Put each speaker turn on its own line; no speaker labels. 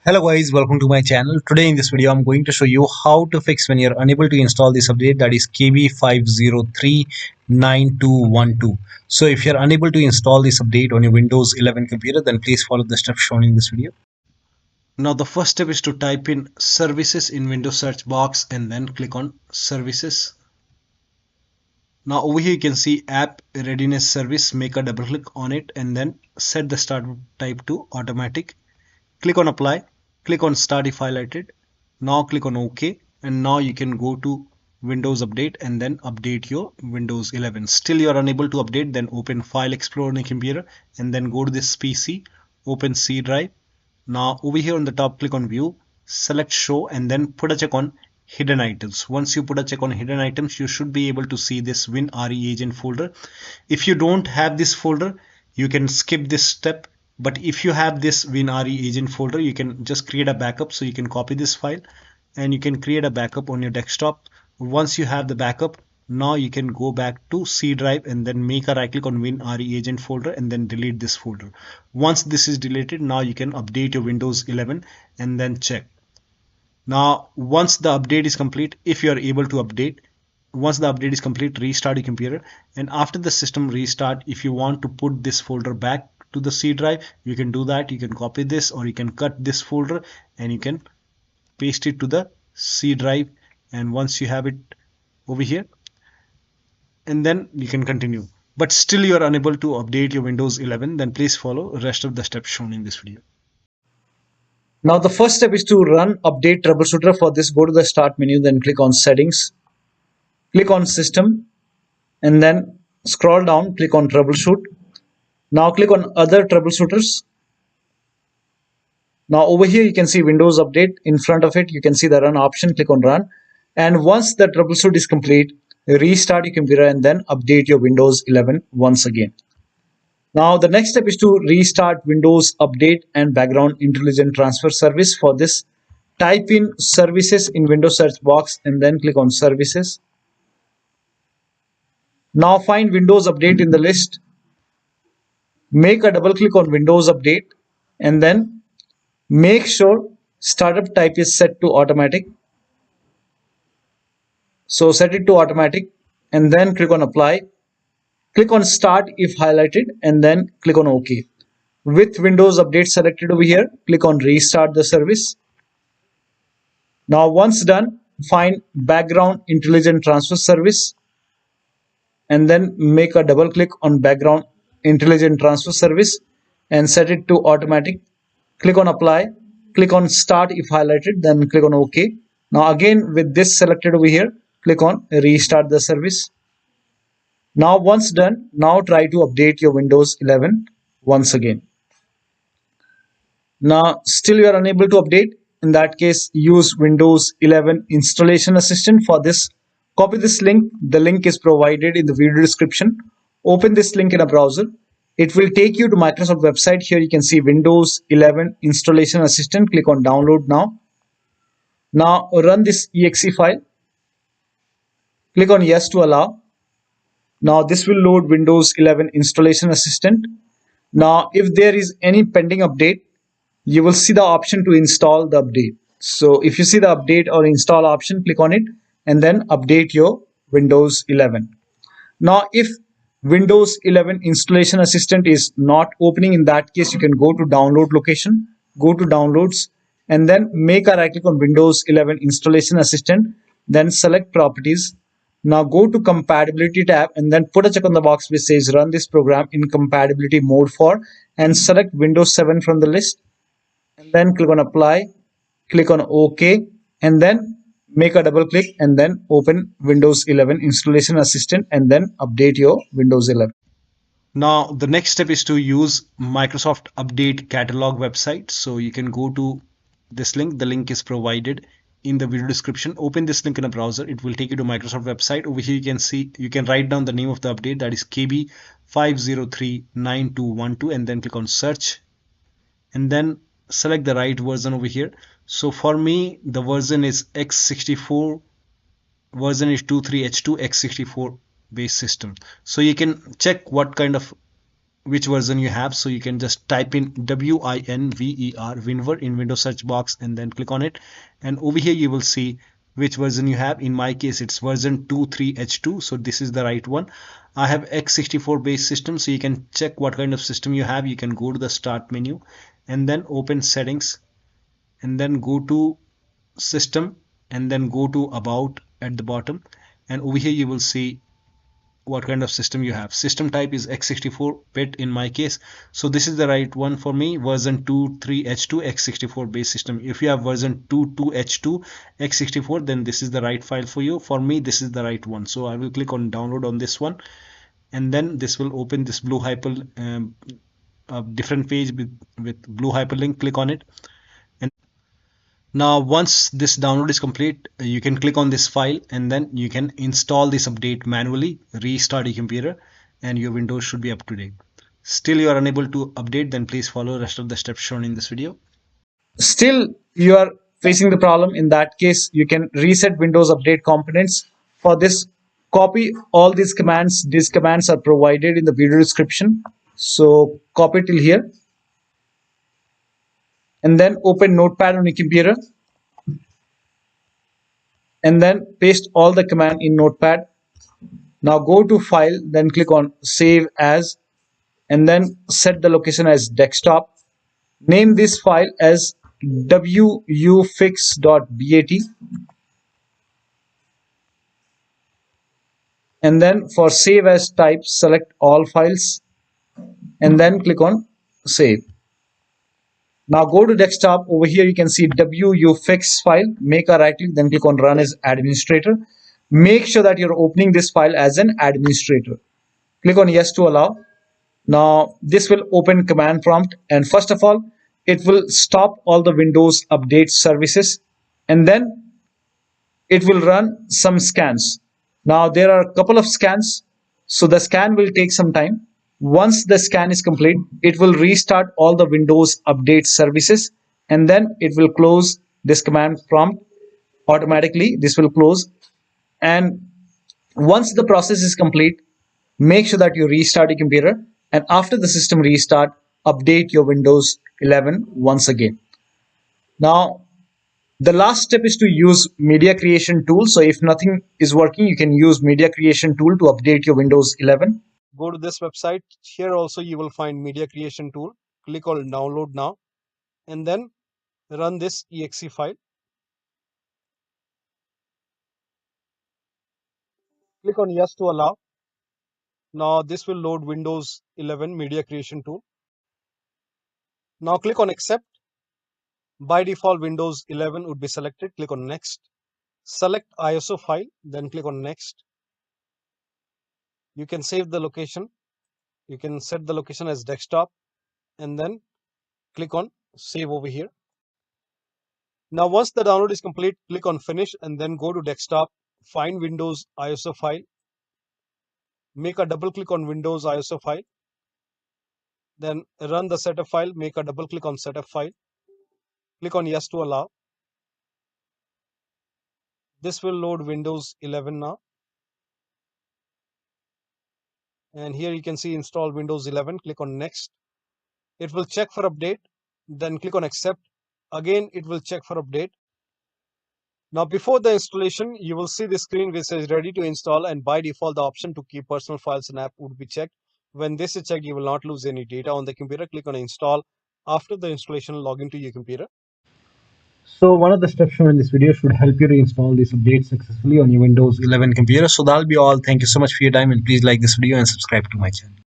Hello guys, welcome to my channel. Today in this video I'm going to show you how to fix when you're unable to install this update, that is KB5039212. So if you're unable to install this update on your Windows 11 computer, then please follow the steps shown in this video. Now the first step is to type in services in Windows search box and then click on services. Now over here you can see app readiness service. Make a double click on it and then set the start type to automatic. Click on apply, click on start if highlighted. Now click on OK, and now you can go to Windows Update and then update your Windows 11. Still you are unable to update, then open File Explorer on your computer and then go to this PC, open C drive. Now over here on the top, click on View, select Show and then put a check on Hidden Items. Once you put a check on Hidden Items, you should be able to see this WinREAgent folder. If you don't have this folder, you can skip this step. But if you have this WinREAgent folder, you can just create a backup. So you can copy this file and you can create a backup on your desktop. Once you have the backup, now you can go back to C drive and then make a right click on WinREAgent folder and then delete this folder. Once this is deleted, now you can update your Windows 11 and then check. Now once the update is complete, if you are able to update, once the update is complete, restart your computer, and after the system restart, if you want to put this folder back to the C drive, you can do that. You can copy this or you can cut this folder and you can paste it to the C drive, and once you have it over here, and then you can continue. But still you are unable to update your Windows 11, then please follow the rest of the steps shown in this video. Now the first step is to run update troubleshooter. For this, go to the start menu, then click on settings, click on system and then scroll down, click on troubleshoot. Now click on other troubleshooters. Now over here you can see Windows Update. In front of it you can see the run option. Click on run, and once the troubleshoot is complete, restart your computer and then update your Windows 11 once again. Now the next step is to restart Windows Update and Background Intelligent Transfer Service. For this, type in services in Windows search box and then click on services. Now find Windows Update in the list. Make a double click on Windows Update and then make sure startup type is set to automatic. So set it to automatic and then click on apply. Click on start if highlighted and then click on OK. With Windows Update selected over here, click on restart the service. Now once done, find Background Intelligent Transfer Service and then make a double click on Background Intelligent Transfer Service and set it to automatic. Click on apply, click on start if highlighted, then click on OK. Now again with this selected over here, click on restart the service. Now once done, now try to update your Windows 11 once again. Now still you are unable to update. In that case, use Windows 11 Installation Assistant. For this, copy this link. The link is provided in the video description. Open this link in a browser. It will take you to Microsoft website. Here you can see Windows 11 Installation Assistant. Click on download now. Now run this exe file. Click on yes to allow. Now this will load Windows 11 Installation Assistant. Now if there is any pending update, you will see the option to install the update. So if you see the update or install option, click on it and then update your Windows 11. Now if Windows 11 Installation Assistant is not opening, in that case you can go to download location, go to downloads and then make a right click on Windows 11 Installation Assistant, then select properties. Now go to compatibility tab and then put a check on the box which says run this program in compatibility mode for, and select Windows 7 from the list and then click on apply, click on OK and then make a double click and then open Windows 11 Installation Assistant and then update your Windows 11. Now the next step is to use Microsoft Update Catalog website. So you can go to this link. The link is provided in the video description. Open this link in a browser. It will take you to Microsoft website. Over here you can see, you can write down the name of the update, that is KB5039212, and then click on search and then select the right version over here. So for me the version is x64, version is 23H2 x64 base system. So you can check what kind of which version you have. So you can just type in WINVER in Windows search box and then click on it, and over here you will see which version you have. In my case it's version 23H2, so this is the right one. I have x64 based system, so you can check what kind of system you have. You can go to the start menu and then open settings and then go to system and then go to about at the bottom, and over here you will see what kind of system you have. System type is x64-bit in my case, so this is the right one for me, version 23H2 x64 base system. If you have version 22H2 x64, then this is the right file for you. For me this is the right one, so I will click on download on this one, and then this will open this blue different page with blue hyperlink. Click on it, and now once this download is complete, you can click on this file and then you can install this update manually, restart your computer, and your Windows should be up to date. Still you are unable to update, then please follow the rest of the steps shown in this video. Still you are facing the problem. In that case, you can reset Windows Update components. For this, copy all these commands. These commands are provided in the video description, so copy till here and then open Notepad on your computer and then paste all the command in Notepad. Now go to file, then click on save as, and then set the location as desktop. Name this file as wuauserv.bat, and then for save as type, select all files and then click on save. Now go to desktop. Over here you can see wuauserv file. Make a right click, then click on run as administrator. Make sure that you're opening this file as an administrator. Click on yes to allow. Now this will open command prompt, and first of all it will stop all the Windows update services, and then it will run some scans. Now there are a couple of scans, so the scan will take some time. Once the scan is complete, it will restart all the Windows update services, and then it will close this command prompt automatically. This will close, and once the process is complete, make sure that you restart your computer, and after the system restart, update your Windows 11 once again. Now the last step is to use media creation tool. So if nothing is working, you can use media creation tool to update your Windows 11. Go to this website. Here also you will find media creation tool. Click on download now and then run this exe file. Click on yes to allow. Now this will load Windows 11 media creation tool. Now click on accept. By default Windows 11 would be selected. Click on next. Select ISO file, then click on next. You can save the location. You can set the location as desktop and then click on save over here. Now once the download is complete, click on finish and then go to desktop, find Windows ISO file, make a double click on Windows ISO file, then run the setup file, make a double click on setup file, click on yes to allow. This will load Windows 11 now, and here you can see install Windows 11. Click on next. It will check for update, then click on accept. Again it will check for update. Now before the installation, you will see the screen which says ready to install, and by default the option to keep personal files and app would be checked. When this is checked, you will not lose any data on the computer. Click on install. After the installation, log into your computer. So one of the steps shown in this video should help you to install this update successfully on your Windows 11 computer. So that'll be all. Thank you so much for your time, and please like this video and subscribe to my channel.